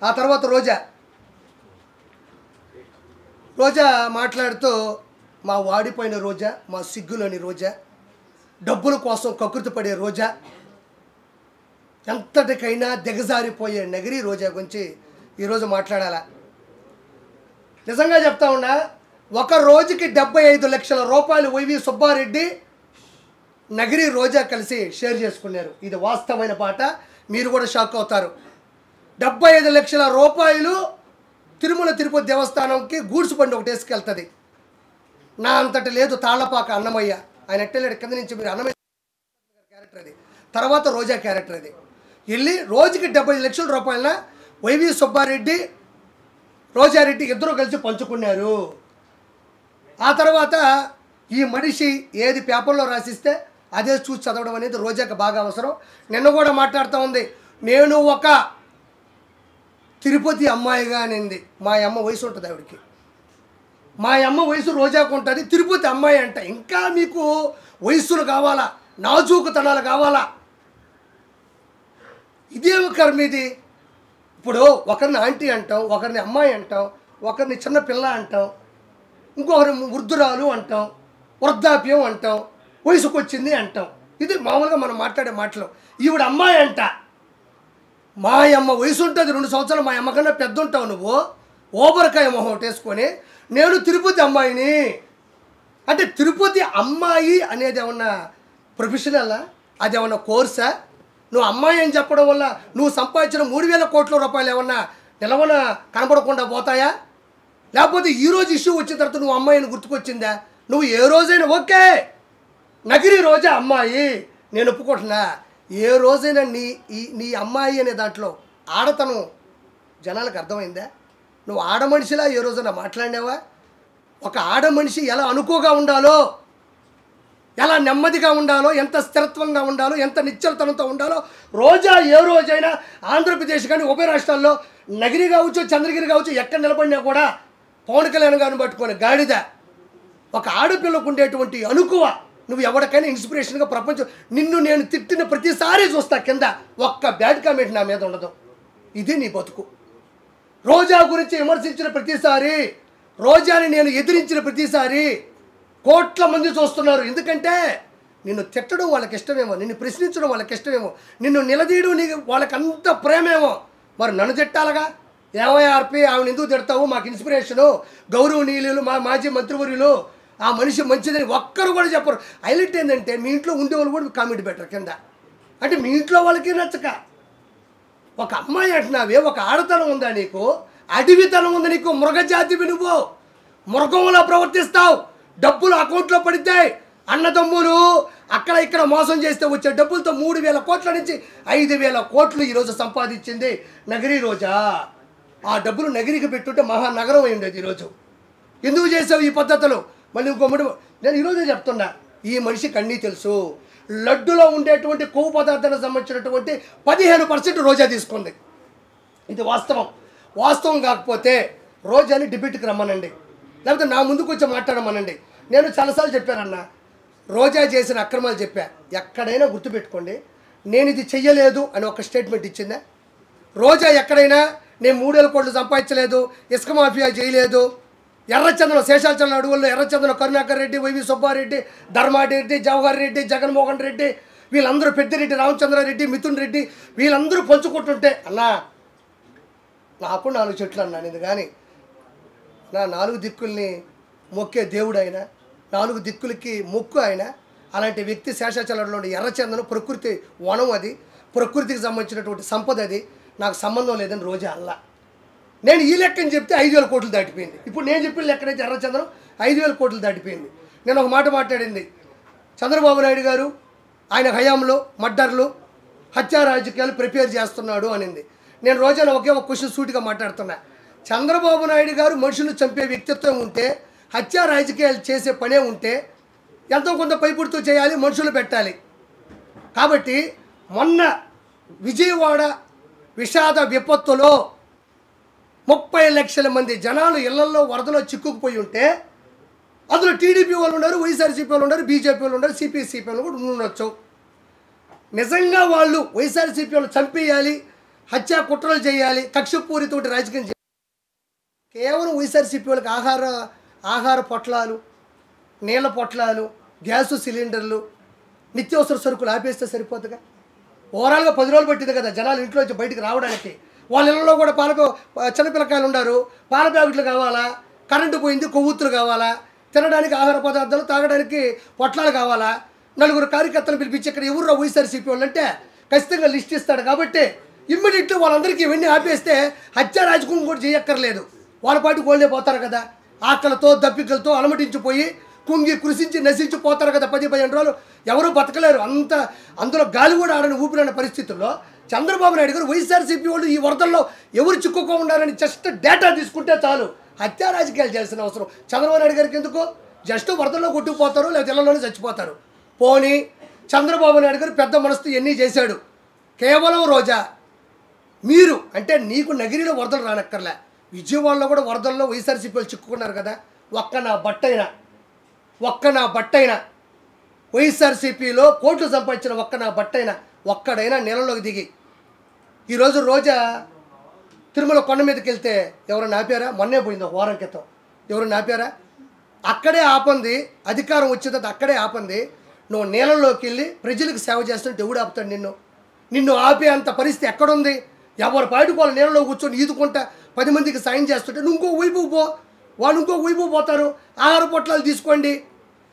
ఆ తర్వాత రోజా రోజా మాట్లాడుతూ మా వాడిపోయిన రోజా, మా సిగ్గులోని రోజా, డబ్బుల కోసం కకృతి పడే రోజా, ఎంతటికైనా దిగజారిపోయే నగిరి రోజా గురించి ఈరోజు మాట్లాడాలా. నిజంగా చెప్తా ఉన్నా, ఒక రోజుకి 75 లక్షల రూపాయలు వైవి సుబ్బారెడ్డి నగిరి రోజా కలిసి షేర్ చేసుకున్నారు. ఇది వాస్తవమైన పాట. మీరు కూడా షాక్ అవుతారు. 75 లక్షల రూపాయలు తిరుమల తిరుపతి దేవస్థానంకి గూడ్స్ బండి ఒకటి వేసుకెళ్తుంది. నా అంతటి లేదు తాళ్లపాక అన్నమయ్య, ఆయన ఎట్టలేడు కింద నుంచి. మీరు అన్నమయ్య క్యారెక్టర్ అది, తర్వాత రోజా క్యారెక్టర్ అది. వెళ్ళి రోజుకి 75 లక్షల రూపాయలన వైవి సుబ్బారెడ్డి రోజారెడ్డి ఇద్దరు కలిసి పంచుకున్నారు. ఆ తర్వాత ఈ మనిషి ఏది పేపర్లో రాసిస్తే అదే చూసి చదవడం అనేది రోజాకి బాగా అవసరం. నిన్న కూడా మాట్లాడుతూ ఉంది, నేను ఒక తిరుపతి అమ్మాయిగా అనింది. మా అమ్మ వయసు ఉంటుంది ఆవిడకి, మా అమ్మ వయసు రోజాకు ఉంటుంది, తిరుపతి అమ్మాయి అంట. ఇంకా మీకు వయస్సులు కావాలా, నాజూకుతనాలు కావాలా? ఇదేమి కర్మ ఇది? ఇప్పుడు ఒకరిని ఆంటీ అంటాం, ఒకరిని అమ్మాయి అంటాం, ఒకరిని చిన్న పిల్ల అంటాం, ఇంకొకరిని వృద్ధురాలు అంటాం, వృద్ధాప్యం అంటాం, వయసుకు వచ్చింది అంటాం. ఇది మామూలుగా మనం మాట్లాడే మాటలు. ఈవిడ అమ్మాయి అంట. మా అమ్మ వయసు ఉంటుంది 2 సంవత్సరాలు, మా అమ్మ కన్నా పెద్ద ఉంటావు నువ్వు. ఓబరకాయ మొహం వేసుకొని నేను తిరుపతి అమ్మాయిని అంటే, తిరుపతి అమ్మాయి అనేది ఏమన్నా ప్రొఫెషనలా? అది ఏమన్నా కోర్సా? నువ్వు అమ్మాయి అని చెప్పడం వల్ల నువ్వు సంపాదించిన 3,000 కోట్ల రూపాయలు ఏమన్నా నిలవన కనపడకుండా పోతాయా? లేకపోతే ఈరోజు ఇష్యూ వచ్చిన తర్వాత నువ్వు అమ్మాయిని గుర్తుకొచ్చిందా? నువ్వు ఏ రోజైనా ఓకే నగిరి రోజా అమ్మాయి నేను ఒప్పుకుంటున్నా. ఏ రోజైనా నీ అమ్మాయి అనే దాంట్లో ఆడతనం జనాలకు అర్థమైందా? నువ్వు ఆడ మనిషిలా ఏ రోజైనా మాట్లాడినావా? ఒక ఆడ మనిషి ఎలా అనుకోగా ఉండాలో, ఎలా నెమ్మదిగా ఉండాలో, ఎంత స్థిరత్వంగా ఉండాలో, ఎంత నిశ్చలతనంతో ఉండాలో రోజా ఏ రోజైనా ఆంధ్రప్రదేశ్ కానీ ఉభయ రాష్ట్రాల్లో నగిరి కావచ్చు, చంద్రగిరి కావచ్చు, ఎక్కడ నిలబడినా కూడా పవన్ కళ్యాణ్ గారిని పట్టుకొని గాడిద. ఒక ఆడపిల్లకు ఉండేటువంటి అనుకువ నువ్వు ఎవరికైనా ఇన్స్పిరేషన్గా ప్రపంచం. నిన్ను నేను తిట్టిన ప్రతిసారి చూస్తా కింద ఒక్క బ్యాడ్ కామెంట్ నా మీద ఉండదు. ఇది నీ బతుకు. రోజా గురించి విమర్శించిన ప్రతిసారి, రోజాని నేను ఎదిరించిన ప్రతిసారి కోట్ల మంది చూస్తున్నారు. ఎందుకంటే నిన్ను తిట్టడం వాళ్ళకి ఇష్టమేమో, నిన్ను ప్రశ్నించడం వాళ్ళకి ఇష్టమేమో, నిన్ను నిలదీయడం నీకు వాళ్ళకి అంత ప్రేమేమో. మరి నన్ను తిట్టాలగా? ఏవైఆర్పి ఆమెను ఎందుకు తిడతావు? మాకు ఇన్స్పిరేషను, గౌరవనీయులు, మా మాజీ మంత్రివర్యులు, ఆ మనిషి మంచిదని ఒక్కరు కూడా చెప్పరు. హైలైట్ ఏంటంటే మీ ఇంట్లో ఉండేవాళ్ళు కూడా కామెంట్ పెట్టరు కింద. అంటే మీ ఇంట్లో వాళ్ళకి నచ్చక ఒక అమ్మాయి అంటున్నావే, ఒక ఆడతనం ఉందా నీకు? అడవితనం ఉంది నీకు. మృగజాతివి నువ్వు. మృగంలో ప్రవర్తిస్తావు. డబ్బులు అకౌంట్లో పడితే అన్నదమ్ములు అక్కడ ఇక్కడ మోసం చేస్తే వచ్చే డబ్బులతో 3,000 కోట్ల నుంచి 5,000 కోట్లు ఈరోజు సంపాదించింది నగిరి రోజా. ఆ డబ్బులు నగిరికి పెట్టుంటే మహానగరం అయి ఉండేది ఈరోజు. ఎందుకు చేసావు ఈ పద్ధతులు? మళ్ళీ ఇంకొకటి నేను ఈరోజే చెప్తున్నా, ఈ మనిషికి అన్నీ తెలుసు. లడ్డులో ఉండేటువంటి కొవ్వు పదార్థానికి సంబంధించినటువంటి 15% రోజా తీసుకుంది. ఇది వాస్తవం. వాస్తవం కాకపోతే రోజాని డిబేట్కి రమ్మనండి, లేకపోతే నా ముందుకు వచ్చి మాట్లాడమనండి. నేను చాలాసార్లు చెప్పానన్న, రోజా చేసిన అక్రమాలు చెప్పా. ఎక్కడైనా గుర్తుపెట్టుకోండి, నేను ఇది చెయ్యలేదు అని ఒక స్టేట్మెంట్ ఇచ్చిందా? రోజా ఎక్కడైనా నేను 3,000 కోట్లు సంపాదించలేదు, ఇసుక మాఫియా చేయలేదు, ఎర్రచందనం శేషాచలం అడవుల్లో ఎర్రచందనం కరుణాకర్ రెడ్డి, వైవి సుబ్బారెడ్డి, ధర్మారెడ్డి, జవహర్ రెడ్డి, జగన్మోహన్ రెడ్డి, వీళ్ళందరూ పెద్దిరెడ్డి రామచంద్రారెడ్డి, మిథున్ రెడ్డి, వీళ్ళందరూ పంచుకుంటుంటే అన్నా నాకు 4 చెట్లు అన్నాను. ఇది కానీ నా 4 దిక్కుల్ని మొక్కే దేవుడు ఆయన, 4 దిక్కులకి మొక్కు ఆయన. అలాంటి వ్యక్తి శేషాచలంలో ఎర్రచందనం ప్రకృతి వనం, అది ప్రకృతికి సంబంధించినటువంటి సంపద, అది నాకు సంబంధం లేదని రోజా అల్లా. నేను ఈ లెక్కని చెప్తే 5,000 కోట్లు దాటిపోయింది. ఇప్పుడు నేను చెప్పిన లెక్కనైతే ఎర్రచందనం 5,000 కోట్లు దాటిపోయింది. నేను ఒక మాట మాట్లాడింది, చంద్రబాబు నాయుడు గారు ఆయన హయాంలో మర్డర్లు, హత్యా రాజకీయాలు ప్రిపేర్ చేస్తున్నాడు అనింది. నేను రోజాను ఒకే ఒక క్వశ్చన్ సూటిగా మాట్లాడుతున్నా. చంద్రబాబు నాయుడు గారు మనుషులు చంపే వ్యక్తిత్వం ఉంటే, హత్యా రాజకీయాలు చేసే పనే ఉంటే ఎంతో కొంత పైపుడుతూ చేయాలి, మనుషులు పెట్టాలి. కాబట్టి మొన్న విజయవాడ విషాద విపత్తులో 30 లక్షల మంది జనాలు ఇళ్లలో వరదలో చిక్కుకుపోయి ఉంటే అందులో టీడీపీ వాళ్ళు ఉన్నారు, వైఎస్ఆర్సీపీ వాళ్ళు ఉన్నారు, బీజేపీ వాళ్ళు ఉన్నారు, సిపిఐ వాళ్ళు కూడా ఉండొచ్చు. నిజంగా వాళ్ళు వైఎస్ఆర్సీపీ వాళ్ళు చంపేయాలి, హత్యా కుట్రలు చేయాలి, కక్షపూరితోటి రాజకీయం చేయాలి. కేవలం వైఎస్ఆర్సీపీ వాళ్ళకి ఆహార పొట్లాలు, నీళ్ళ పొట్లాలు, గ్యాసు సిలిండర్లు, నిత్యావసర సరుకులు ఆపేస్తే సరిపోతుందిగా. ఓవరాల్గా 10 రోజులు పట్టింది కదా జనాలు ఇంట్లో వచ్చి బయటికి రావడానికి. వాళ్ళ ఇళ్ళలో కూడా చిన్నపిల్లకాయలు ఉన్నారు, పాల ప్యాకెట్లు కావాలా, కరెంటు పోయింది, కొవ్వొత్తులు కావాలా, తినడానికి ఆహార పదార్థాలు, తాగడానికి పొట్లాలు కావాలా. 4 కార్యకర్తలు పిలిపించి ఇక్కడ ఎవరు వైఎస్ఆర్సీపీ వాళ్ళు అంటే ఖచ్చితంగా లిస్ట్ ఇస్తాడు. కాబట్టి ఇమ్మీడియట్లీ వాళ్ళందరికీ ఇవన్నీ ఆపేస్తే హత్యా రాజకీయం కూడా చేయక్కర్లేదు. వాళ్ళ పాటికి వాళ్ళే పోతారు కదా. ఆకలితో దప్పికలతో అలమటించిపోయి కుంగి కృషించి నశించిపోతారు కదా. 10-15 రోజులు ఎవరూ బతకలేరు. అందులో గాలి కూడా ఆడని ఊపిరన్న పరిస్థితుల్లో చంద్రబాబు నాయుడు గారు వైఎస్ఆర్సీపీ వాళ్ళు ఈ వరదల్లో ఎవరు చిక్కుకో ఉన్నారని జస్ట్ డేటా తీసుకుంటే చాలు. హత్యా రాజకీయాలు చేయాల్సిన అవసరం చంద్రబాబు నాయుడు గారికి ఎందుకు? జస్ట్ వరదల్లో కొట్టుకుపోతారు, లేదా ఇళ్లలోనే చచ్చిపోతారు. పోనీ చంద్రబాబు నాయుడు గారు పెద్ద మనసుతో ఎన్ని చేశాడు. కేవలం రోజా మీరు అంటే నీకు నగిరిలో వరదలు రానక్కర్లే, విజయవాడలో కూడా వరదల్లో వైఎస్ఆర్సీపీ వాళ్ళు చిక్కుకున్నారు కదా. ఒక్క నా బట్టైనా వైఎస్ఆర్సీపీలో కోట్లు సంపాదించిన ఒక్కడైనా నెలలోకి దిగి ఈరోజు రోజా తిరుమల కొండ మీదకి వెళ్తే ఎవరైనా ఆపారా? మొన్నే పోయింది ఒక వారం క్రితం. ఎవరైనా ఆపారా? అక్కడే ఆపంది, అధికారం వచ్చిన తర్వాత అక్కడే ఆపంది. నువ్వు నీళ్ళలోకి వెళ్ళి ప్రజలకు సేవ చేస్తుంటే ఎవడు ఆపుతాడు నిన్ను ఆపే అంత పరిస్థితి ఎక్కడుంది? ఎవరు పాటికి వాళ్ళు నీళ్ళలో కూర్చొని ఈదుకుంటా 10 మందికి సాయం చేస్తుంటే నువ్వు ఇంకో వైపు పో, వాళ్ళు ఇంకో వైపు పోతారు. ఆహార పొట్లాలు తీసుకోండి.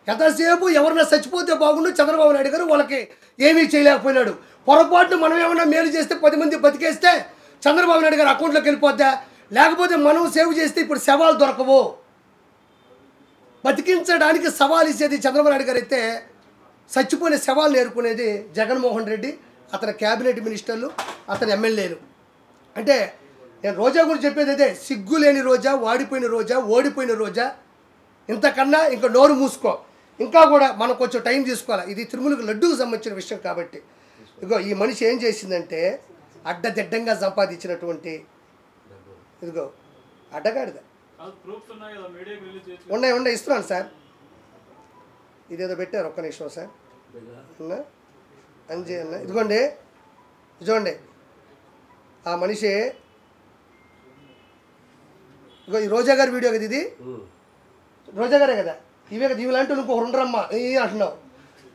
ఎంతసేపు ఎవరైనా చచ్చిపోతే బాగుండు. చంద్రబాబు నాయుడు గారు వాళ్ళకి ఏమీ చేయలేకపోయినాడు. పొరపాటును మనం ఏమన్నా మేలు చేస్తే 10 మంది బతికేస్తే చంద్రబాబు నాయుడు గారు అకౌంట్లోకి వెళ్ళిపోద్దా? లేకపోతే మనం సేవ్ చేస్తే ఇప్పుడు శవాలు దొరకవు. బతికించడానికి సవాల్ ఇచ్చేది చంద్రబాబు నాయుడు గారు అయితే చచ్చిపోయిన శవాలు నేర్పుకునేది జగన్మోహన్ రెడ్డి, అతని క్యాబినెట్ మినిస్టర్లు, అతని ఎమ్మెల్యేలు. అంటే నేను రోజా గురించి చెప్పేది అదే, సిగ్గు లేని రోజా, వాడిపోయిన రోజా, ఓడిపోయిన రోజా. ఇంతకన్నా ఇంకా నోరు మూసుకో. ఇంకా కూడా మనం కొంచెం టైం తీసుకోవాలి. ఇది తిరుమలకు లడ్డూకు సంబంధించిన విషయం కాబట్టి. ఇదిగో ఈ మనిషి ఏం చేసిందంటే అడ్డదిడ్డంగా సంపాదించినటువంటి ఇదిగో అడ్డగాడిద ఉన్నాయి ఇస్తున్నాను సార్. ఇదేదో పెట్టారు, ఒక్క నిమిషం సార్. అంజే అన్న ఇదిగోండి, చూడండి ఆ మనిషి. ఇగో ఈ రోజా గారి వీడియో కదా ఇది, రోజా గారే కదా. ఇవే కదా ఇవిలాంటి ఇంకొక రెండరమ్మ అంటున్నావు.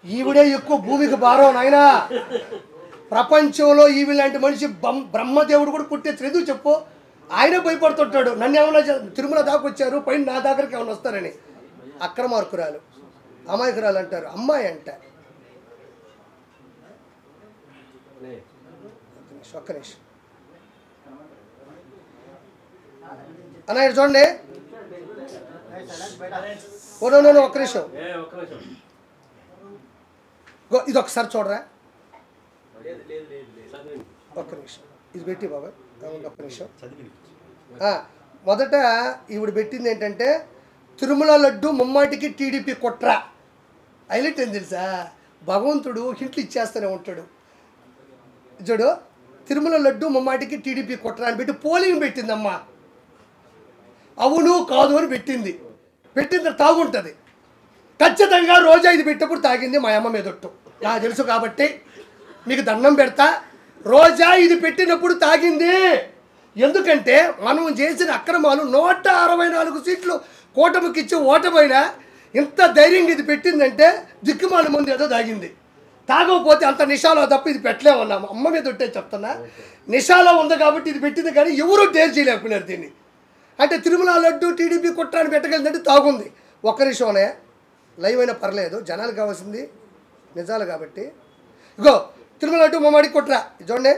ఈవిడే ఎక్కువ భూమికి భారం నాయనా. ప్రపంచంలో ఈవిలాంటి మనిషి బ్రహ్మదేవుడు కూడా పుట్టే ఎందుకు చెప్పు. ఆయన భయపడుతుంటాడు. నన్ను ఏమన్నా తిరుమల దాకా వచ్చారు, పైన నా దగ్గరికి ఏమైనా వస్తారని. అక్రమార్కురాలు, అమాయకురాలు అంటారు, అమ్మాయి అంట. ఒక్క నిమిషం అన్న చూడండి. ఒక్క నిమిషం ఇది ఒకసారి చూడరా. ఒక్క నిమిషం ఇది పెట్టి బాబాయ్, ఒక్క నిమిషం. మొదట ఈవిడ పెట్టింది ఏంటంటే తిరుమల లడ్డు ముమ్మాటికి టీడీపీ కుట్ర. హైలైట్ ఏం తెలుసా, భగవంతుడు హింట్లు ఇచ్చేస్తూనే ఉంటాడు. చూడు, తిరుమల లడ్డు ముమ్మాటికి టీడీపీ కుట్ర అని పెట్టి పోలింగ్ పెట్టిందమ్మా. అవును కాదు అని పెట్టింది తాగుంటుంది. ఖచ్చితంగా రోజా ఇది పెట్టినప్పుడు తాగింది మా అమ్మ మీదొట్టు, నాకు తెలుసు కాబట్టి మీకు దండం పెడతా. రోజా ఇది పెట్టినప్పుడు తాగింది. ఎందుకంటే మనం చేసిన అక్రమాలు 164 సీట్లు కూటమికి ఇచ్చి ఓటమైనా ఇంత ధైర్యంగా ఇది పెట్టిందంటే దిక్కుమాల ముందు ఏదో తాగింది. తాగకపోతే అంత నిషాలో తప్ప ఇది పెట్టలేమన్నాము. అమ్మ మీద ఉంటే చెప్తున్నా, నిషాలో ఉంది కాబట్టి ఇది పెట్టింది. కానీ ఎవరూ డేర్ చేయలేకపోయినారు దీన్ని. అంటే తిరుమల లడ్డు టీడీపీ కుట్రాన్ని పెట్టగలిందంటే తాగుంది. ఒక్క నిమిషంనే లైవ్ అయినా పర్లేదు, జనాలు కావాల్సింది నిజాలు కాబట్టి. ఇగో తిరుమల లడ్డు మమ్మడి కుట్ర చూడండి.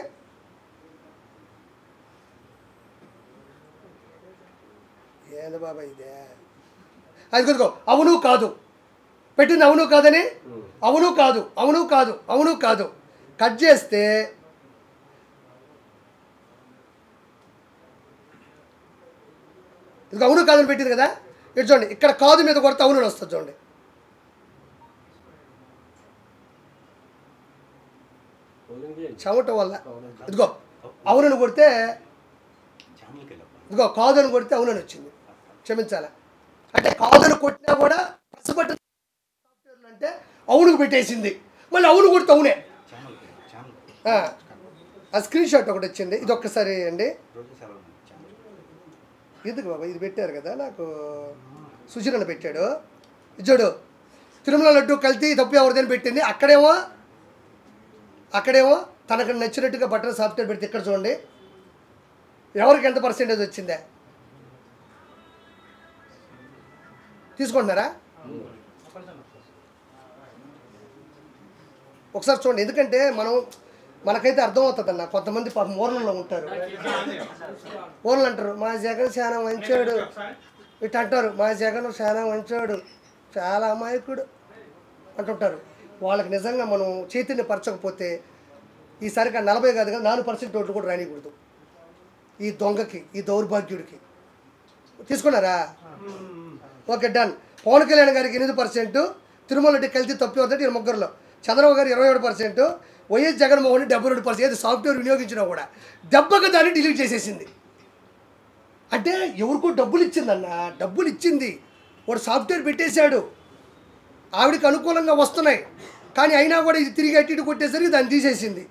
ఏంది బాబా ఇదే? అది కొద్దిగో అవును కాదు పెట్టింది, అవును కాదని, అవును కాదు కట్ చేస్తే ఇది అవును కాదని పెట్టింది కదా. ఇటు చూడండి, ఇక్కడ కాదు మీద కొడితే అవును వస్తుంది. చూడండి, చెమట వల్ల ఇదిగో అవునని కొడితే, ఇదిగో కాదని కొడితే అవునని వచ్చింది. క్షమించాలా అంటే కాదని కొట్టినా కూడా పసుపట్టు సాఫ్ట్వేర్లు అంటే అవునుకు పెట్టేసింది. మళ్ళీ అవును కొడితే అవునే. ఆ స్క్రీన్ షాట్ ఒకటి వచ్చింది, ఇది ఒక్కసారి అండి. ఎందుకు బాబా ఇది పెట్టారు కదా నాకు, సుజీరన్న పెట్టాడు. చూడు, తిరుమల లడ్డు కల్తీ తప్పు ఎవరిదని పెట్టింది. అక్కడేమో తనకు నచ్చినట్టుగా బట్టలు సాఫ్ట్వేర్ పెడితే ఇక్కడ చూడండి ఎవరికి ఎంత పర్సెంటేజ్ వచ్చిందే తీసుకుంటున్నారా? ఒకసారి చూడండి. ఎందుకంటే మనకైతే అర్థమవుతుందన్న. కొంతమంది ఊర్లలో ఉంటారు, ఊర్లు అంటారు మా జగన్ చాలా మంచోడు, ఇటు అంటారు మా జగన్ చాలా మంచోడు, చాలా అమాయకుడు అంటుంటారు. వాళ్ళకి నిజంగా మనం చైతన్యపరచకపోతే ఈసారికి 40 కాదు కదా 4% ఓట్లు కూడా రానికూడదు ఈ దొంగకి, ఈ దౌర్భాగ్యుడికి. తీసుకున్నారా? Okay, done. పవన్ కళ్యాణ్ గారికి 8%, తిరుమల రెడ్డి కల్తీ తప్పి అవుతుంది 23లో, చంద్రబాబు గారు 27%, వైఎస్ జగన్మోహన్ రెడ్డి 72%. ఏది సాఫ్ట్వేర్ వినియోగించినా కూడా దెబ్బకు దాన్ని డిలీట్ చేసేసింది. అంటే ఎవరికో డబ్బులు ఇచ్చిందన్న, డబ్బులు ఇచ్చింది, వాడు సాఫ్ట్వేర్ పెట్టేశాడు, ఆవిడకి అనుకూలంగా వస్తున్నాయి, కానీ అయినా కూడా ఇది తిరిగి అటు ఇటు కొట్టేసరికి దాన్ని తీసేసింది.